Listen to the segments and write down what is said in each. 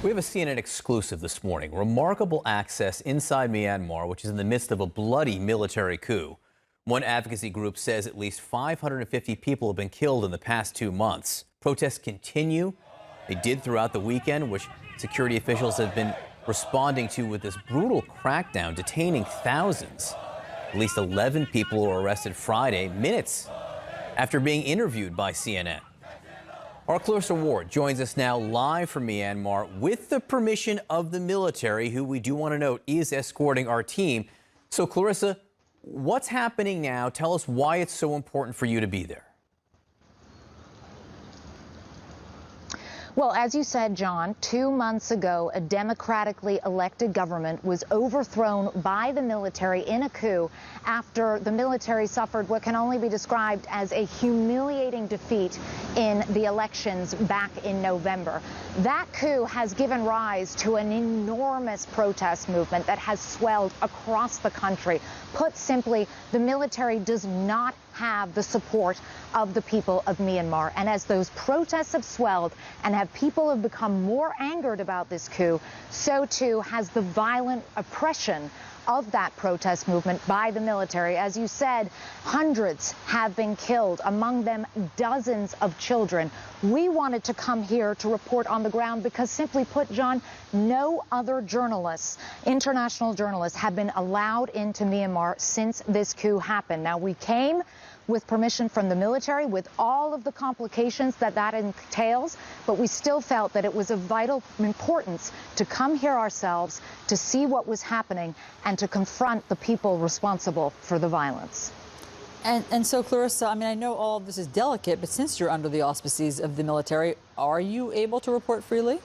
We have a CNN exclusive this morning. Remarkable access inside Myanmar, which is in the midst of a bloody military coup. One advocacy group says at least 550 people have been killed in the past 2 months. Protests continue. They did throughout the weekend, which security officials have been responding to with this brutal crackdown, detaining thousands. At least 11 people were arrested Friday, minutes after being interviewed by CNN. Our Clarissa Ward joins us now live from Myanmar with the permission of the military, who we do want to note is escorting our team. So, Clarissa, what's happening now? Tell us why it's so important for you to be there. Well, as you said, John, 2 months ago, a democratically elected government was overthrown by the military in a coup after the military suffered what can only be described as a humiliating defeat in the elections back in November. That coup has given rise to an enormous protest movement that has swelled across the country. Put simply, the military does not have the support of the people of Myanmar. And as those protests have swelled and people have become more angered about this coup, so too has the violent oppression of that protest movement by the military. As you said, hundreds have been killed, among them dozens of children. We wanted to come here to report on the ground because, simply put, John, no other journalists, international journalists, have been allowed into Myanmar since this coup happened. Now, we came with permission from the military, with all of the complications that entails, but we still felt that it was of vital importance to come here ourselves, to see what was happening, and to confront the people responsible for the violence. And so, Clarissa, I mean, I know all of this is delicate, but since you're under the auspices of the military, are you able to report freely?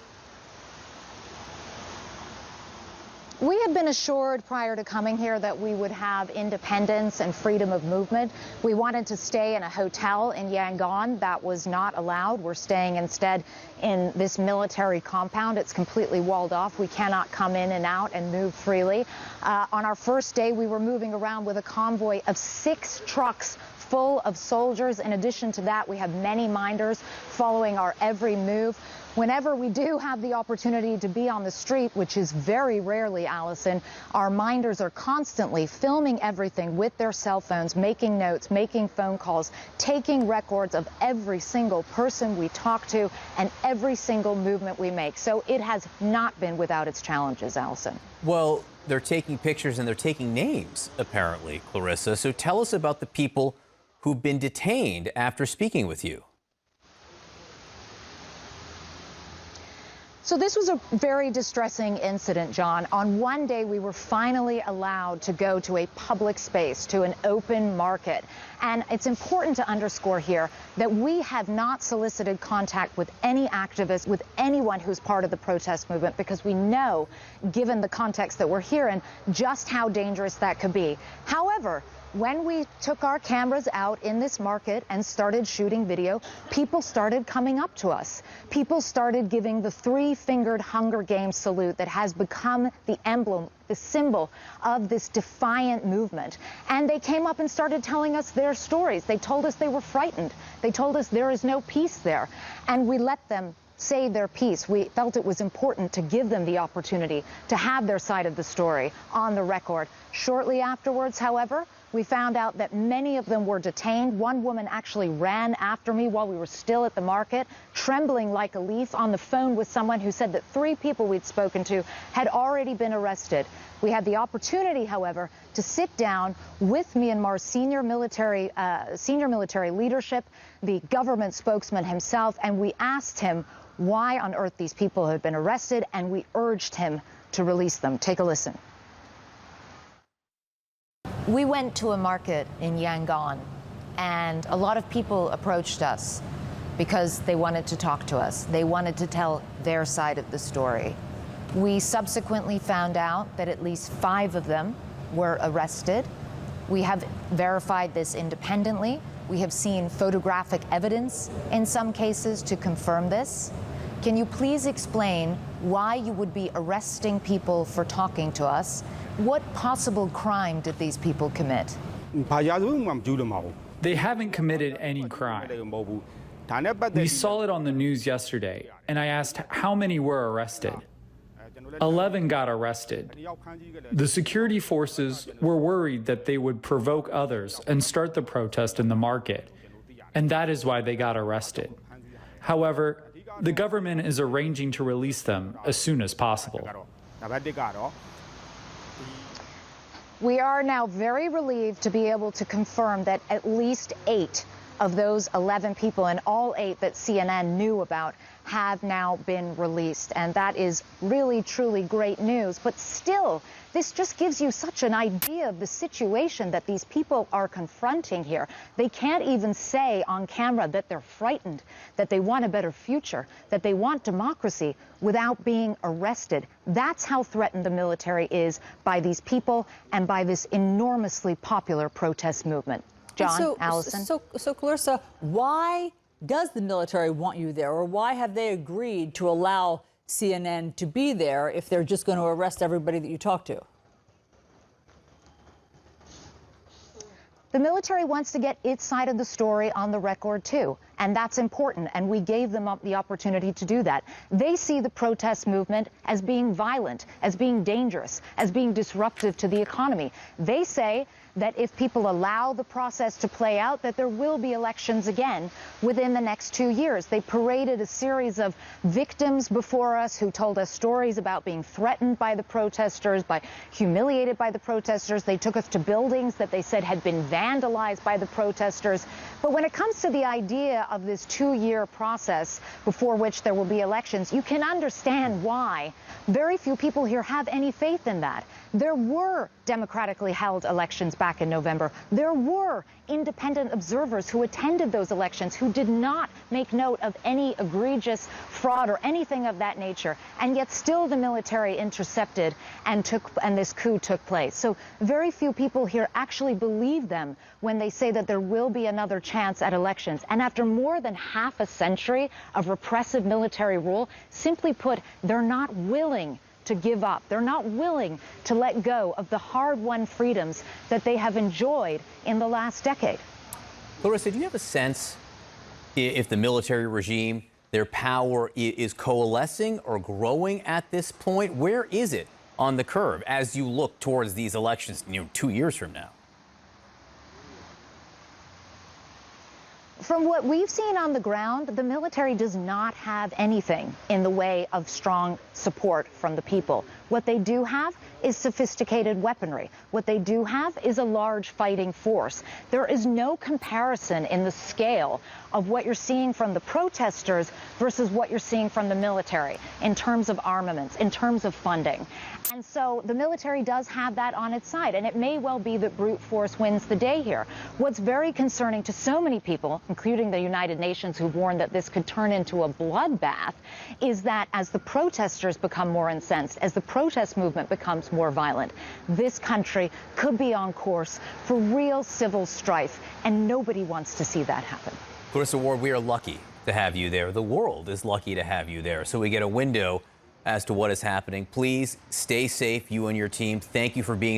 We had been assured prior to coming here that we would have independence and freedom of movement. We wanted to stay in a hotel in Yangon. That was not allowed. We're staying instead in this military compound. It's completely walled off. We cannot come in and out and move freely. On our first day, we were moving around with a convoy of 6 trucks full of soldiers. In addition to that, we have many minders following our every move. Whenever we do have the opportunity to be on the street, which is very rarely, Allison, our minders are constantly filming everything with their cell phones, making notes, making phone calls, taking records of every single person we talk to and every single movement we make. So it has not been without its challenges, Allison. Well, they're taking pictures and they're taking names, apparently, Clarissa. So tell us about the people who've been detained after speaking with you. So this was a very distressing incident, John. On one day, we were finally allowed to go to a public space, to an open market. And it's important to underscore here that we have not solicited contact with any activists, with anyone who's part of the protest movement, because we know, given the context that we're here in, just how dangerous that could be. However, when we took our cameras out in this market and started shooting video, people started coming up to us. People started giving the 3-fingered Hunger Games salute that has become the emblem, the symbol of this defiant movement. And they came up and started telling us their stories. They told us they were frightened. They told us there is no peace there. And we let them say their piece. We felt it was important to give them the opportunity to have their side of the story on the record. Shortly afterwards, however, we found out that many of them were detained. One woman actually ran after me while we were still at the market, trembling like a leaf, on the phone with someone who said that 3 people we'd spoken to had already been arrested. We had the opportunity, however, to sit down with Myanmar's senior military leadership, the government spokesman himself, and we asked him why on earth these people had been arrested, and we urged him to release them. Take a listen. We went to a market in Yangon, and a lot of people approached us because they wanted to talk to us. They wanted to tell their side of the story. We subsequently found out that at least 5 of them were arrested. We have verified this independently. We have seen photographic evidence in some cases to confirm this. Can you please explain why you would be arresting people for talking to us? What possible crime did these people commit? They haven't committed any crime. We saw it on the news yesterday, and I asked how many were arrested. 11 got arrested. The security forces were worried that they would provoke others and start the protest in the market, and that is why they got arrested. However, the government is arranging to release them as soon as possible. We are now very relieved to be able to confirm that at least 8 of those 11 people, and all 8 that CNN knew about, have now been released. And that is really, truly great news. But still, this just gives you such an idea of the situation that these people are confronting here. They can't even say on camera that they're frightened, that they want a better future, that they want democracy without being arrested. That's how threatened the military is by these people and by this enormously popular protest movement. John, Allison. So Clarissa, why does the military want you there, or why have they agreed to allow CNN to be there if they're just going to arrest everybody that you talk to? The military wants to get its side of the story on the record, too, and that's important, and we gave them the opportunity to do that. They see the protest movement as being violent, as being dangerous, as being disruptive to the economy. They say that if people allow the process to play out, that there will be elections again within the next 2 years. They paraded a series of victims before us who told us stories about being threatened by the protesters, humiliated by the protesters. They took us to buildings that they said had been vandalized by the protesters. But when it comes to the idea of this 2-year process before which there will be elections, you can understand why very few people here have any faith in that. There were democratically held elections back in November. There were independent observers who attended those elections who did not make note of any egregious fraud or anything of that nature. And yet still the military intercepted and this coup took place. So very few people here actually believe them when they say that there will be another chance at elections. And after more than half a century of repressive military rule, simply put, they're not willing to give up. They're not willing to let go of the hard-won freedoms that they have enjoyed in the last decade. Clarissa, do you have a sense if the military regime, their power is coalescing or growing at this point? Where is it on the curve as you look towards these elections, 2 years from now? From what we've seen on the ground, the military does not have anything in the way of strong support from the people. What they do have is sophisticated weaponry. What they do have is a large fighting force. There is no comparison in the scale of what you're seeing from the protesters versus what you're seeing from the military in terms of armaments, in terms of funding. And so the military does have that on its side, and it may well be that brute force wins the day here. What's very concerning to so many people, including the United Nations, who've warned that this could turn into a bloodbath, is that as the protesters become more incensed, as the protest movement becomes more violent, this country could be on course for real civil strife, and nobody wants to see that happen. Clarissa Ward, we are lucky to have you there. The world is lucky to have you there. So we get a window as to what is happening. Please stay safe, you and your team. Thank you for being